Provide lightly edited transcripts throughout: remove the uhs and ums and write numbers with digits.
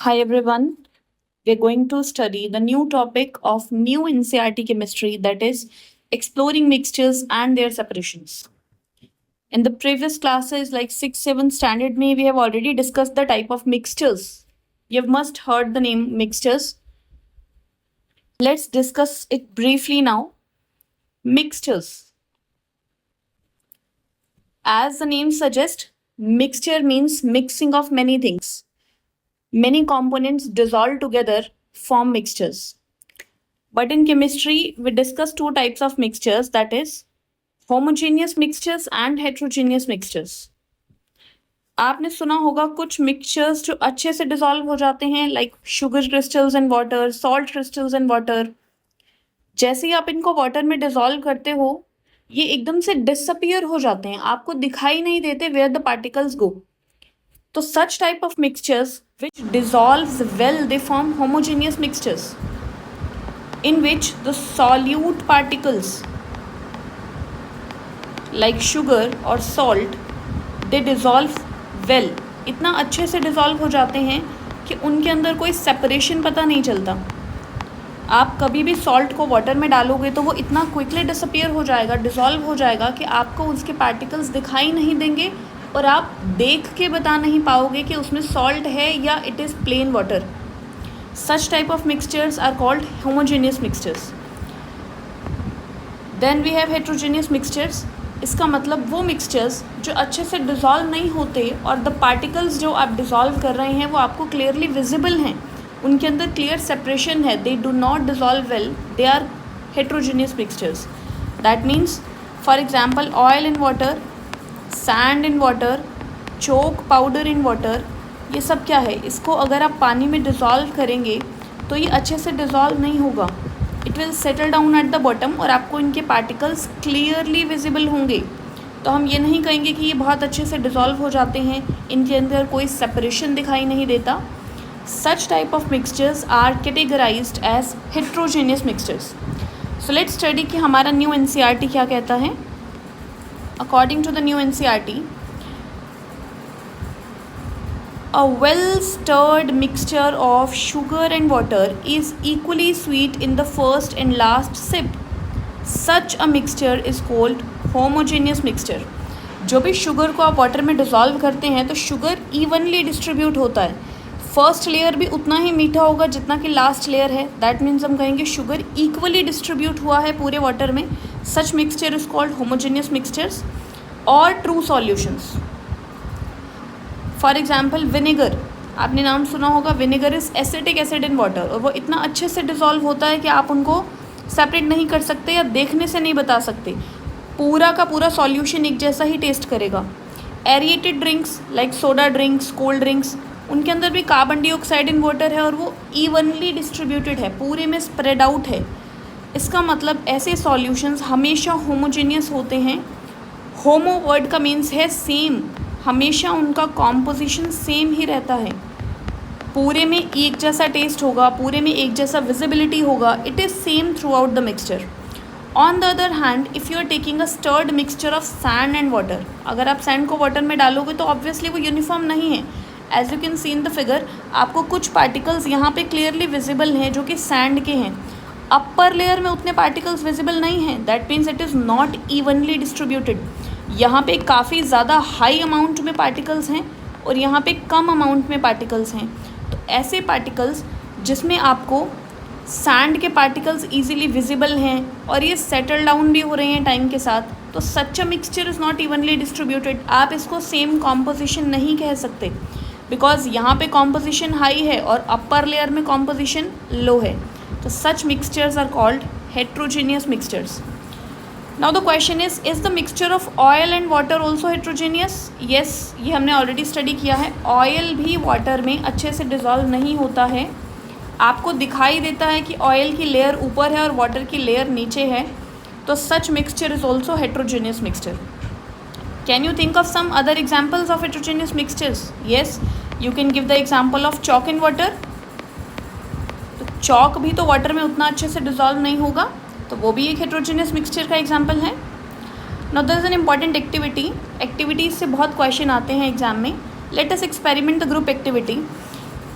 Hi everyone. We're going to study the new topic of new NCRT chemistry, that is exploring mixtures and their separations. In the previous classes like 6 7 standard me we have already discussed the type of mixtures. You've must heard the name mixtures. Let's discuss it briefly now. Mixtures. As the name suggests, mixture means mixing of many things. Many components dissolve together form mixtures. But in chemistry, we discuss two types of mixtures, that is homogeneous mixtures and heterogeneous mixtures. आपने सुना होगा कुछ mixtures जो अच्छे से dissolve हो जाते हैं, like sugar crystals in water, salt crystals in water. जैसे ही आप इनको वाटर में डिसॉल्व करते हो, ये एकदम से डिसअपियर हो जाते हैं, आपको दिखाई नहीं देते वेयर द पार्टिकल्स गो. तो सच type of mixtures which dissolves well they form homogeneous mixtures in which the solute particles like sugar or salt they dissolve well. इतना अच्छे से डिसॉल्व हो जाते हैं कि उनके अंदर कोई सेपरेशन पता नहीं चलता. आप कभी भी सॉल्ट को वाटर में डालोगे तो वो इतना क्विकली डिसअपियर हो जाएगा, डिसॉल्व हो जाएगा कि आपको उसके पार्टिकल्स दिखाई नहीं देंगे और आप देख के बता नहीं पाओगे कि उसमें सॉल्ट है या it is plain water. Such type of mixtures are called homogeneous mixtures. Then we have heterogeneous mixtures. इसका मतलब वो mixtures जो अच्छे से dissolve नहीं होते और the particles जो आप dissolve कर रहे हैं वो आपको clearly visible हैं, उनके अंदर clear separation है, they do not dissolve well, they are heterogeneous mixtures. That means for example oil in water, sand in water, chalk powder in water. ये सब क्या है, इसको अगर आप पानी में डिज़ोल्व करेंगे तो ये अच्छे से डिज़ोल्व नहीं होगा. It will settle down at the bottom और आपको इनके पार्टिकल्स क्लियरली विजिबल होंगे. तो हम ये नहीं कहेंगे कि ये बहुत अच्छे से डिज़ोल्व हो जाते हैं, इनके अंदर कोई सेपरेशन दिखाई नहीं देता. Such type of mixtures are categorised as heterogeneous mixtures. So let's study कि हमारा न्यू एनसीईआरटी क्या कहता है. According to the new NCERT, a well-stirred mixture of sugar and water is equally sweet in the first and last sip. Such a mixture is called homogeneous mixture. जो भी sugar को आप water में dissolve करते हैं तो sugar evenly distribute होता है. फर्स्ट लेयर भी उतना ही मीठा होगा जितना कि लास्ट लेयर है. दैट मीन्स हम कहेंगे शुगर इक्वली डिस्ट्रीब्यूट हुआ है पूरे वाटर में. Such mixture is called homogeneous mixtures और true solutions. For example vinegar, आपने नाम सुना होगा. Vinegar is acetic acid in water और वो इतना अच्छे से डिसॉल्व होता है कि आप उनको सेपरेट नहीं कर सकते या देखने से नहीं बता सकते. पूरा का पूरा सॉल्यूशन एक जैसा ही टेस्ट करेगा. Aerated drinks like soda drinks, cold drinks, उनके अंदर भी कार्बन डाइऑक्साइड इन वाटर है और वो इवनली डिस्ट्रीब्यूटेड है, पूरे में स्प्रेड आउट है. इसका मतलब ऐसे सॉल्यूशंस हमेशा होमोजेनियस होते हैं. होमो वर्ड का मीन्स है सेम, हमेशा उनका कॉम्पोजिशन सेम ही रहता है, पूरे में एक जैसा टेस्ट होगा, पूरे में एक जैसा विजिबिलिटी होगा. It is same throughout the mixture. On the other hand, if you are taking a stirred mixture of sand and water, अगर आप सैंड को वाटर में डालोगे तो ऑब्वियसली वो यूनिफॉर्म नहीं है. As you can see in the figure, आपको कुछ पार्टिकल्स यहाँ पे क्लियरली विजिबल हैं जो कि सैंड के हैं. अपर लेयर में उतने पार्टिकल्स विजिबल नहीं हैं. That means it is not evenly distributed. यहाँ पे काफ़ी ज़्यादा हाई अमाउंट में पार्टिकल्स हैं और यहाँ पे कम अमाउंट में पार्टिकल्स हैं. तो ऐसे पार्टिकल्स जिसमें आपको सैंड के पार्टिकल्स इजीली विजिबल हैं और ये सेटल डाउन भी हो रहे हैं टाइम के साथ, तो such a mixture is not evenly distributed. आप इसको सेम कॉम्पोजिशन नहीं कह सकते बिकॉज यहाँ पे कॉम्पोजिशन हाई है और अपर लेयर में कॉम्पोजिशन लो है. तो such mixtures are called heterogeneous mixtures. Now the question is the mixture of oil and water also heterogeneous? Yes, ये हमने ऑलरेडी स्टडी किया है. ऑयल भी वाटर में अच्छे से डिज़ोल्व नहीं होता है. आपको दिखाई देता है कि ऑयल की लेयर ऊपर है और वाटर की लेयर नीचे है. तो such mixture is also heterogeneous mixture. Can you think of some other examples of heterogeneous mixtures? Yes, you can give the example of chalk in water. तो चॉक भी तो वाटर में उतना अच्छे से डिज़ोल्व नहीं होगा, तो वो भी एक हेट्रोजेनियस मिक्सचर का एग्जाम्पल है. Now there is an important activities से बहुत क्वेश्चन आते हैं एग्जाम में. Let us experiment the group activity.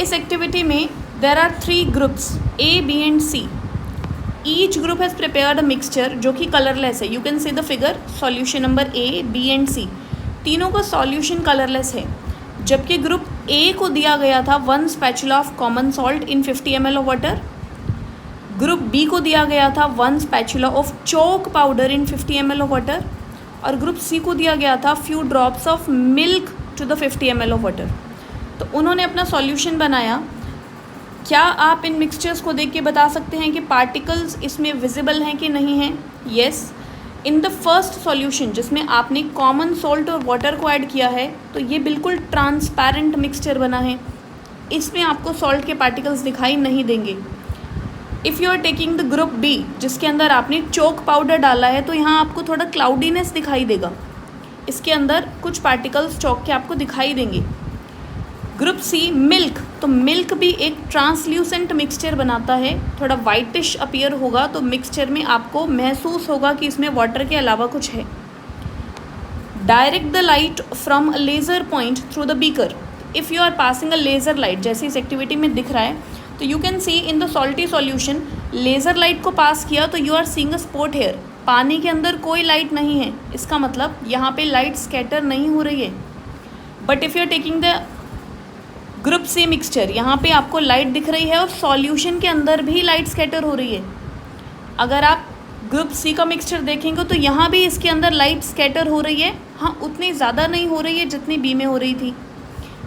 इस एक्टिविटी में there are 3 groups A, B and C. Each group has prepared a mixture जो कि कलरलेस है. You can see the figure. Solution number A, B and C, तीनों का solution colourless है. जबकि group A को दिया गया था 1 spatula of common salt in 50 ml of water. Group B को दिया गया था 1 spatula of chalk powder in 50 ml of water. और ग्रुप C को दिया गया था few drops of milk to the 50 ml of water. तो उन्होंने अपना सॉल्यूशन बनाया. क्या आप इन मिक्सचर्स को देख के बता सकते हैं कि पार्टिकल्स इसमें विजिबल हैं कि नहीं हैं? Yes. In the first solution जिसमें आपने कॉमन सॉल्ट और वाटर को ऐड किया है, तो ये बिल्कुल ट्रांसपेरेंट मिक्सचर बना है. इसमें आपको सॉल्ट के पार्टिकल्स दिखाई नहीं देंगे. If you are taking the group B जिसके अंदर आपने चोक पाउडर डाला है, तो यहाँ आपको थोड़ा क्लाउडीनेस दिखाई देगा. इसके अंदर कुछ पार्टिकल्स चौक के आपको दिखाई देंगे. ग्रुप C मिल्क, तो मिल्क भी एक ट्रांसल्यूसेंट मिक्सचर बनाता है. थोड़ा वाइटिश अपीयर होगा, तो मिक्सचर में आपको महसूस होगा कि इसमें वाटर के अलावा कुछ है. Direct the light from a laser point through the beaker. If you are passing a laser light, जैसे इस एक्टिविटी में दिख रहा है, तो you can see in the salty solution laser light को पास किया तो you are seeing a spot here. पानी के अंदर कोई लाइट नहीं है, इसका मतलब यहाँ पे लाइट स्कैटर नहीं हो रही है. But if you are taking the group C mixture, यहाँ पे आपको लाइट दिख रही है और सॉल्यूशन के अंदर भी लाइट स्कैटर हो रही है. अगर आप ग्रुप C का मिक्सचर देखेंगे तो यहाँ भी इसके अंदर लाइट स्कैटर हो रही है. हाँ, उतनी ज़्यादा नहीं हो रही है जितनी B में हो रही थी.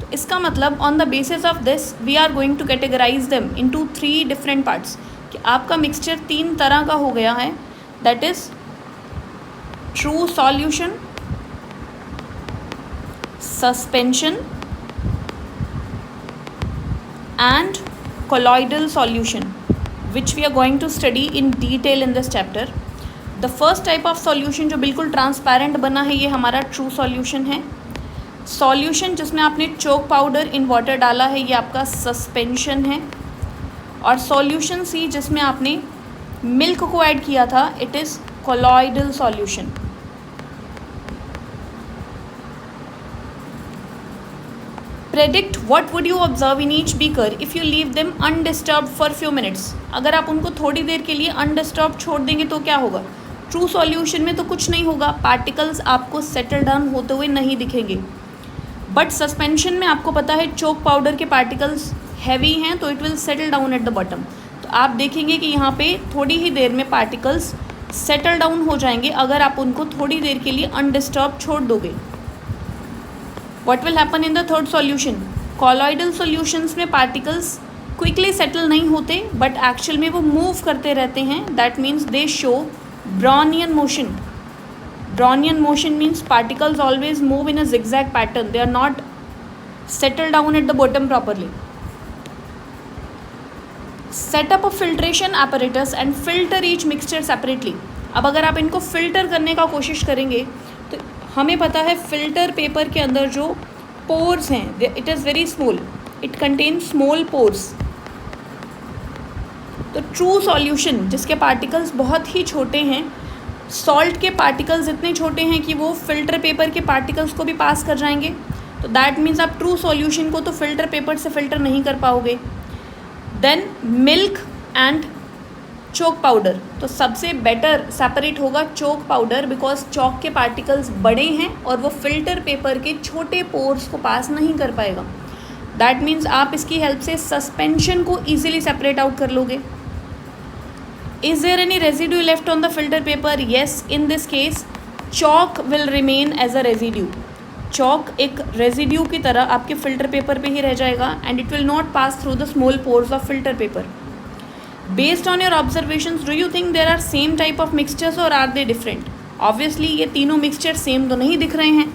तो इसका मतलब on the basis of this we are going to categorize them into 3 different parts. कि आपका मिक्सचर 3 तरह का हो गया है. That is true solution, suspension and colloidal solution, which we are going to study in detail in this chapter. The first type of solution जो बिल्कुल transparent बना है, ये हमारा ट्रू सॉल्यूशन है. सॉल्यूशन जिसमें आपने चोक पाउडर इन वाटर डाला है, ये आपका सस्पेंशन है. और सॉल्यूशन C जिसमें आपने मिल्क को ऐड किया था, it is colloidal solution. Predict what would you observe in each beaker if you leave them undisturbed for few minutes. अगर आप उनको थोड़ी देर के लिए undisturbed छोड़ देंगे तो क्या होगा? ट्रू सॉल्यूशन में तो कुछ नहीं होगा, पार्टिकल्स आपको सेटल डाउन होते हुए नहीं दिखेंगे. बट सस्पेंशन में आपको पता है चोक पाउडर के पार्टिकल्स हैवी हैं, तो it will settle down at the bottom. तो आप देखेंगे कि यहाँ पे थोड़ी ही देर में पार्टिकल्स सेटल डाउन हो जाएंगे अगर आप उनको थोड़ी देर के लिए अनडिस्टर्ब छोड़ दोगे. What will happen in the third solution? Colloidal solutions में particles quickly settle नहीं होते, but actual में वो move करते रहते हैं. That means they show Brownian motion. Brownian motion means particles always move in a zigzag pattern. They are not settled down at the bottom properly. Set up a filtration apparatus and filter each mixture separately. अब अगर आप इनको filter करने का कोशिश करेंगे तो हमें पता है फिल्टर पेपर के अंदर जो पोर्स हैं, it is very small, it contain small pores. तो ट्रू सॉल्यूशन जिसके पार्टिकल्स बहुत ही छोटे हैं, सॉल्ट के पार्टिकल्स इतने छोटे हैं कि वो फिल्टर पेपर के पार्टिकल्स को भी पास कर जाएंगे. तो दैट मीन्स आप ट्रू सॉल्यूशन को तो फिल्टर पेपर से फिल्टर नहीं कर पाओगे. Then milk and chalk powder, तो सबसे बेटर सेपरेट होगा चोक पाउडर, बिकॉज चॉक के पार्टिकल्स बड़े हैं और वो फिल्टर पेपर के छोटे पोर्स को पास नहीं कर पाएगा. दैट मीन्स आप इसकी हेल्प से सस्पेंशन को ईजिली सेपरेट आउट कर लोगे. Is there any residue left on the filter paper? Yes, in this case chalk will remain as a residue. Chalk एक रेजिड्यू की तरह आपके फिल्टर पेपर पे ही रह जाएगा and it will not pass through the small pores of filter paper. Based on your observations, do you think there are same type of mixtures or are they different? Obviously ये तीनों mixture same तो नहीं दिख रहे हैं,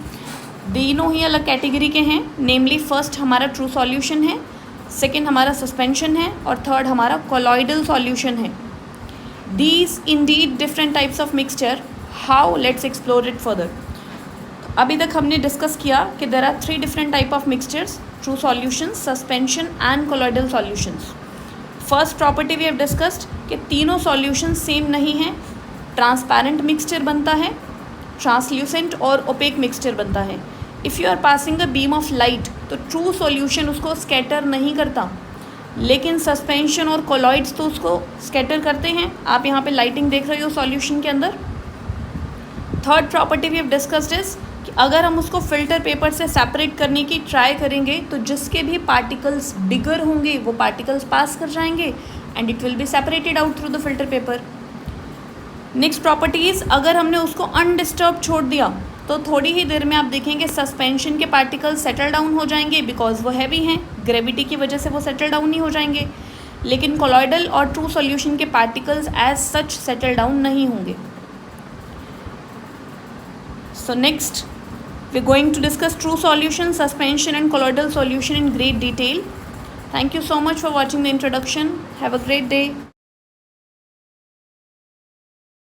तीनों ही अलग category के हैं. नेमली फर्स्ट हमारा ट्रू सॉल्यूशन है, सेकंड हमारा सस्पेंशन है और थर्ड हमारा कोलॉइडल सॉल्यूशन है. These indeed different types of mixture. How? Let's explore it further. अभी तक हमने डिस्कस किया कि there are 3 different type of mixtures: true solutions, suspension and colloidal solutions. First property we have discussed कि तीनों solution same नहीं हैं. Transparent mixture बनता है, ट्रांसल्यूसेंट और ओपेक मिक्सचर बनता है. If you are passing a beam of light तो ट्रू सॉल्यूशन उसको स्कैटर नहीं करता, लेकिन सस्पेंशन और कोलॉइड्स तो उसको स्कैटर करते हैं। आप यहाँ पे लाइटिंग देख रहे हो सॉल्यूशन के अंदर। Third property we have discussed is कि अगर हम उसको फिल्टर पेपर से सेपरेट करने की ट्राई करेंगे तो जिसके भी पार्टिकल्स बिगर होंगे वो पार्टिकल्स पास कर जाएंगे and it will be separated out through the filter paper. Next property is अगर हमने उसको अनडिस्टर्ब छोड़ दिया तो थोड़ी ही देर में आप देखेंगे सस्पेंशन के पार्टिकल्स सेटल डाउन हो जाएंगे, बिकॉज वो हैवी हैं, ग्रेविटी की वजह से वो सेटल डाउन नहीं हो जाएंगे। लेकिन कोलॉइडल और ट्रू सॉल्यूशन के particles as such settle down नहीं होंगे। So next we're going to discuss true solution, suspension and colloidal solution in great detail. Thank you so much for watching the introduction. Have a great day.